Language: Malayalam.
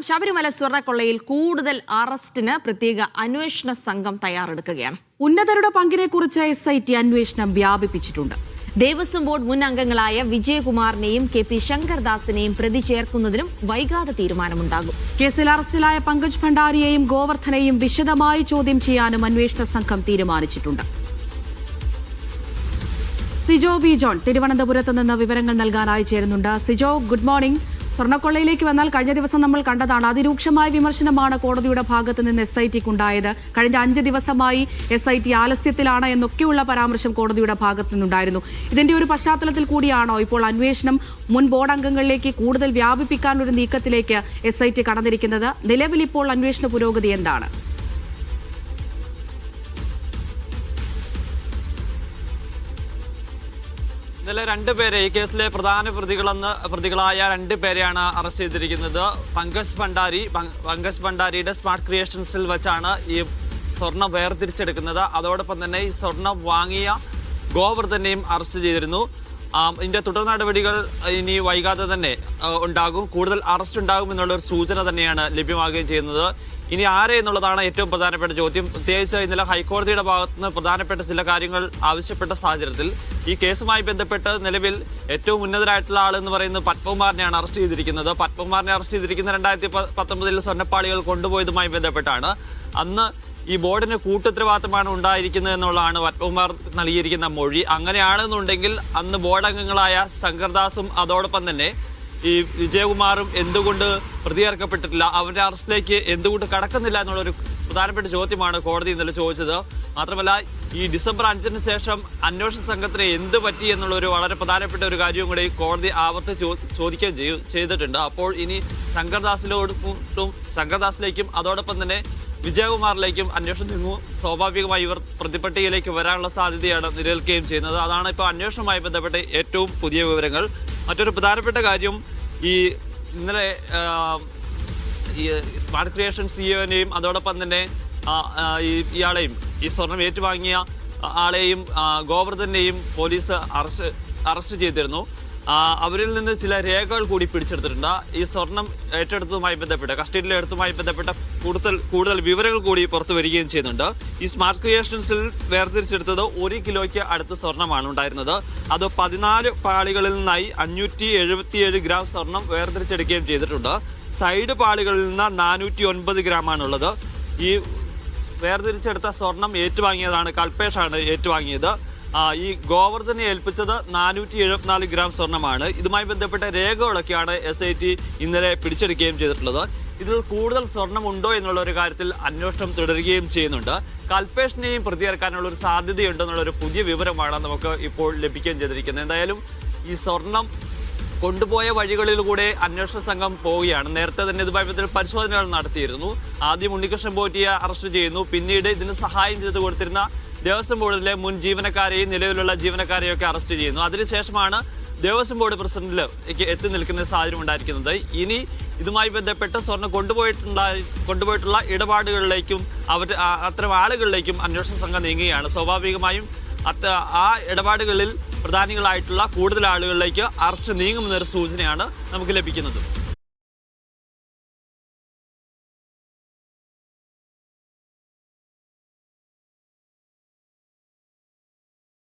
ശബരിമല സ്വർണ്ണക്കൊള്ളയിൽ കൂടുതൽ അറസ്റ്റിന് പ്രത്യേക അന്വേഷണ സംഘം തയ്യാറെടുക്കുകയാണ്. ഉന്നതരുടെ പങ്കിനെക്കുറിച്ച് SIT അന്വേഷണം വ്യാപിപ്പിച്ചിട്ടുണ്ട്. ദേവസ്വം ബോർഡ് മുൻ അംഗങ്ങളായ വിജയകുമാറിനെയും KP ശങ്കർദാസിനെയും പ്രതി ചേർക്കുന്നതിനും വൈകാതെ തീരുമാനമുണ്ടാകും. കേസിൽ അറസ്റ്റിലായ പങ്കജ് ഭണ്ഡാരിയെയും ഗോവർദ്ധനെയും വിശദമായി ചോദ്യം ചെയ്യാനും അന്വേഷണ സംഘം തീരുമാനിച്ചിട്ടുണ്ട്. സിജോ ബി ജോൺ തിരുവനന്തപുരത്ത് നിന്ന് വിവരങ്ങൾ നൽകാനായി ചേരുന്നുണ്ട്. Sijo, good morning. സ്വർണ്ണക്കൊള്ളയിലേക്ക് വന്നാൽ കഴിഞ്ഞ ദിവസം നമ്മൾ കണ്ടതാണ്, അതിരൂക്ഷമായ വിമർശനമാണ് കോടതിയുടെ ഭാഗത്ത് നിന്ന് SITക്കുണ്ടായത്. കഴിഞ്ഞ 5 ദിവസമായി SIT ആലസ്യത്തിലാണ് എന്നൊക്കെയുള്ള പരാമർശം കോടതിയുടെ ഭാഗത്തു നിന്നുണ്ടായിരുന്നു. ഇതിന്റെ ഒരു പശ്ചാത്തലത്തിൽ കൂടിയാണോ ഇപ്പോൾ അന്വേഷണം മുൻ ബോർഡ് അംഗങ്ങളിലേക്ക് കൂടുതൽ വ്യാപിപ്പിക്കാനൊരു നീക്കത്തിലേക്ക് SIT കടന്നിരിക്കുന്നത്? നിലവിൽ ഇപ്പോൾ അന്വേഷണ പുരോഗതി എന്താണ്? ഇന്നലെ 2 പേരെ ഈ കേസിലെ പ്രധാന പ്രതികളായ 2 പേരെയാണ് അറസ്റ്റ് ചെയ്തിരിക്കുന്നത്. പങ്കജ് ഭണ്ഡാരിയുടെ സ്മാർട്ട് ക്രിയേഷൻസിൽ വെച്ചാണ് ഈ സ്വർണം വേർതിരിച്ചെടുക്കുന്നത്. അതോടൊപ്പം തന്നെ ഈ സ്വർണം വാങ്ങിയ ഗോവർദ്ധനെയും അറസ്റ്റ് ചെയ്തിരുന്നു. ഇതിന്റെ തുടർ നടപടികൾ ഇനി വൈകാതെ തന്നെ ഉണ്ടാകും. കൂടുതൽ അറസ്റ്റ് ഉണ്ടാകും എന്നുള്ള ഒരു സൂചന തന്നെയാണ് ലഭ്യമാകുകയും ചെയ്യുന്നത്. ഇനി ആരെ എന്നുള്ളതാണ് ഏറ്റവും പ്രധാനപ്പെട്ട ചോദ്യം. പ്രത്യേകിച്ച് ഇന്നലെ ഹൈക്കോടതിയുടെ ഭാഗത്തുനിന്ന് പ്രധാനപ്പെട്ട ചില കാര്യങ്ങൾ ആവശ്യപ്പെട്ട സാഹചര്യത്തിൽ ഈ കേസുമായി ബന്ധപ്പെട്ട് നിലവിൽ ഏറ്റവും ഉന്നതരായിട്ടുള്ള ആളെന്ന് പറയുന്നത് പത്മകുമാറിനെയാണ് അറസ്റ്റ് ചെയ്തിരിക്കുന്നത്. പത്മകുമാറിനെ അറസ്റ്റ് ചെയ്തിരിക്കുന്ന 2019 സ്വർണ്ണപ്പാളികൾ കൊണ്ടുപോയതുമായി ബന്ധപ്പെട്ടാണ്. അന്ന് ഈ ബോർഡിന് കൂട്ടുത്തരവാദിത്തമാണ് ഉണ്ടായിരിക്കുന്നത് എന്നുള്ളതാണ് പത്മകുമാർ നൽകിയിരിക്കുന്ന മൊഴി. അങ്ങനെയാണെന്നുണ്ടെങ്കിൽ അന്ന് ബോർഡ് അംഗങ്ങളായ ശങ്കർദാസും അതോടൊപ്പം തന്നെ ഈ വിജയകുമാറും എന്തുകൊണ്ട് പ്രതിചേർക്കപ്പെട്ടിട്ടില്ല, അവരുടെ അറസ്റ്റിലേക്ക് എന്തുകൊണ്ട് കടക്കുന്നില്ല എന്നുള്ളൊരു പ്രധാനപ്പെട്ട ചോദ്യമാണ് കോടതി ഇന്നലെ ചോദിച്ചത്. മാത്രമല്ല, ഈ ഡിസംബർ 5-ന് ശേഷം അന്വേഷണ സംഘത്തിന് എന്ത് പറ്റി എന്നുള്ളൊരു വളരെ പ്രധാനപ്പെട്ട ഒരു കാര്യവും കൂടി കോടതി ചോദിക്കുകയും ചെയ്തിട്ടുണ്ട്. അപ്പോൾ ഇനി ശങ്കർദാസിലേക്കും അതോടൊപ്പം തന്നെ വിജയകുമാറിലേക്കും അന്വേഷണം നീങ്ങും. സ്വാഭാവികമായി ഇവർ പ്രതിപട്ടികയിലേക്ക് വരാനുള്ള സാധ്യതയാണ് നിലനിൽക്കുകയും ചെയ്യുന്നത്. അതാണ് ഇപ്പോൾ അന്വേഷണവുമായി ബന്ധപ്പെട്ട ഏറ്റവും പുതിയ വിവരങ്ങൾ. മറ്റൊരു പ്രധാനപ്പെട്ട കാര്യം, ഈ ഇന്നലെ ഈ സ്മാർട്ട് ക്രിയേഷൻ CEOനെയും അതോടൊപ്പം തന്നെ ഇയാളെയും ഈ സ്വർണം ഏറ്റുവാങ്ങിയ ആളെയും ഗോവർദ്ധനെയും പോലീസ് അറസ്റ്റ് ചെയ്തിരുന്നു. അവരിൽ നിന്ന് ചില രേഖകൾ കൂടി പിടിച്ചെടുത്തിട്ടുണ്ട്. ഈ സ്വർണം ഏറ്റെടുത്തതുമായി ബന്ധപ്പെട്ട കസ്റ്റഡിയിലെടുത്തതുമായി ബന്ധപ്പെട്ട കൂടുതൽ വിവരങ്ങൾ കൂടി പുറത്തു വരികയും ചെയ്യുന്നുണ്ട്. ഈ സ്മാർട്ട് ക്രിയേഷൻസിൽ വേർതിരിച്ചെടുത്തത് 1 കിലോയ്ക്ക് അടുത്ത് സ്വർണ്ണമാണ് ഉണ്ടായിരുന്നത്. അത് 14 പാളികളിൽ നിന്നായി 577 ഗ്രാം സ്വർണം വേർതിരിച്ചെടുക്കുകയും ചെയ്തിട്ടുണ്ട്. സൈഡ് പാളികളിൽ നിന്ന് 409 ഗ്രാമാണുള്ളത്. ഈ വേർതിരിച്ചെടുത്ത സ്വർണം ഏറ്റുവാങ്ങിയതാണ് കൽപേഷാണ് ഏറ്റുവാങ്ങിയത്. ഈ ഗോവർദ്ധനെ ഏൽപ്പിച്ചത് 474 ഗ്രാം സ്വർണ്ണമാണ്. ഇതുമായി ബന്ധപ്പെട്ട രേഖകളൊക്കെയാണ് SIT ഇന്നലെ പിടിച്ചെടുക്കുകയും ചെയ്തിട്ടുള്ളത്. ഇതിൽ കൂടുതൽ സ്വർണ്ണമുണ്ടോ എന്നുള്ള ഒരു കാര്യത്തിൽ അന്വേഷണം തുടരുകയും ചെയ്യുന്നുണ്ട്. കൽപേഷിനെയും പ്രതിചേർക്കാനുള്ള ഒരു സാധ്യതയുണ്ടെന്നുള്ളൊരു പുതിയ വിവരമാണ് നമുക്ക് ഇപ്പോൾ ലഭിക്കുകയും ചെയ്തിരിക്കുന്നത്. എന്തായാലും ഈ സ്വർണം കൊണ്ടുപോയ വഴികളിലൂടെ അന്വേഷണ സംഘം പോവുകയാണ്. നേരത്തെ തന്നെ ഇതുമായി ബന്ധപ്പെട്ട പരിശോധനകൾ നടത്തിയിരുന്നു. ആദ്യം ഉണ്ണികൃഷ്ണൻ പോറ്റിയെ അറസ്റ്റ് ചെയ്യുന്നു. പിന്നീട് ഇതിന് സഹായം ചെയ്തു കൊടുത്തിരുന്ന ദേവസ്വം ബോർഡിലെ മുൻ ജീവനക്കാരെയും നിലവിലുള്ള ജീവനക്കാരെയും ഒക്കെ അറസ്റ്റ് ചെയ്യുന്നു. അതിനുശേഷമാണ് ദേവസ്വം ബോർഡ് പ്രസിഡന്റിലേക്ക് എത്തി നിൽക്കുന്ന സാഹചര്യം ഉണ്ടായിരിക്കുന്നത്. ഇനി ഇതുമായി ബന്ധപ്പെട്ട് സ്വർണം കൊണ്ടുപോയിട്ടുള്ള ഇടപാടുകളിലേക്കും അത്തരം ആളുകളിലേക്കും അന്വേഷണ സംഘം നീങ്ങുകയാണ്. സ്വാഭാവികമായും ആ ഇടപാടുകളിൽ പ്രധാനികളായിട്ടുള്ള കൂടുതൽ ആളുകളിലേക്ക് അറസ്റ്റ് നീങ്ങുമെന്നൊരു സൂചനയാണ് നമുക്ക് ലഭിക്കുന്നത്.